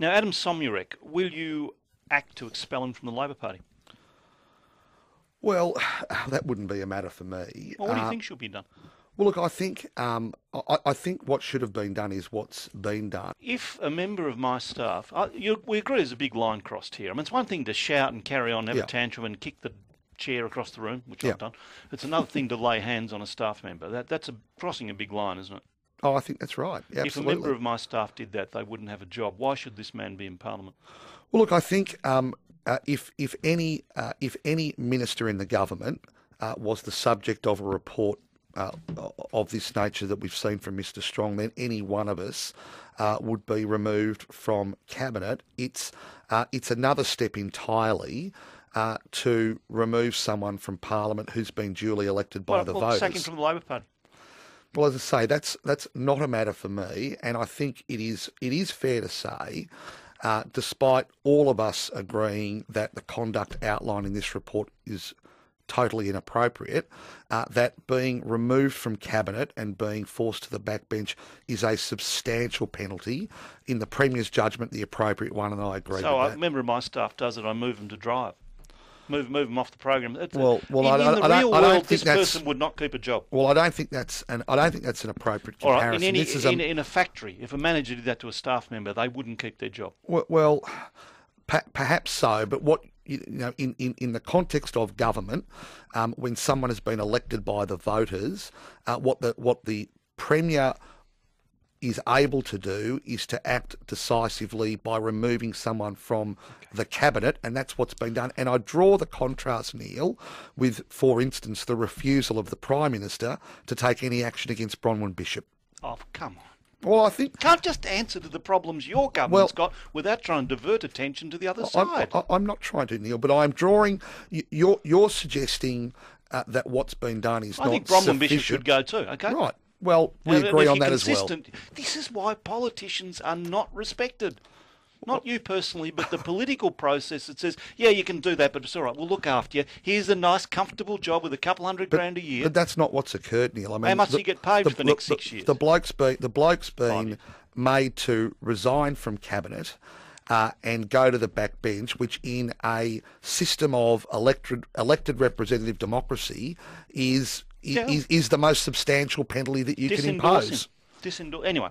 Now, Adem Somyurek, will you act to expel him from the Labor Party? Well, that wouldn't be a matter for me. Well, what do you think should be done? Well, look, I think what should have been done is what's been done. If a member of my staff, we agree there's a big line crossed here. I mean, it's one thing to shout and carry on, have a tantrum and kick the chair across the room, which I've done. It's another thing to lay hands on a staff member. That's crossing a big line, isn't it? Oh, I think that's right. Absolutely. If a member of my staff did that, they wouldn't have a job. Why should this man be in Parliament? Well, look, I think if any minister in the government was the subject of a report of this nature that we've seen from Mr. Strong, then any one of us would be removed from cabinet. It's another step entirely to remove someone from Parliament who's been duly elected by the voters. Sack him from the Labor Party. Well, as I say, that's not a matter for me, and I think it is fair to say, despite all of us agreeing that the conduct outlined in this report is totally inappropriate, that being removed from cabinet and being forced to the backbench is a substantial penalty. In the Premier's judgment, the appropriate one, and I agree with that. So a member of my staff does it. I move them to drive. Move them off the program. In the real world, this person would not keep a job. Well, I don't think that's an appropriate comparison. All right, in a factory, if a manager did that to a staff member, they wouldn't keep their job. Well, perhaps so, but what in the context of government, when someone has been elected by the voters, what the Premier is able to do is to act decisively by removing someone from the cabinet, and that's what's been done. And I draw the contrast, Neil, with, for instance, the refusal of the Prime Minister to take any action against Bronwyn Bishop. Oh, come on. Well, I think... Can't just answer to the problems your government's got without trying to divert attention to the other side. I'm not trying to, Neil, but I'm drawing... You're suggesting that what's been done is not sufficient. I think Bronwyn Bishop should go too, okay? Right. Well, we agree on that as well. This is why politicians are not respected. Not you personally, but the political process that says, yeah, you can do that, but it's all right, we'll look after you. Here's a nice, comfortable job with a couple $100,000 a year. But that's not what's occurred, Neil. I mean, how much do you get paid for the next 6 years? The bloke's been made to resign from cabinet and go to the backbench, which in a system of elected representative democracy is the most substantial penalty that you can impose. Anyway,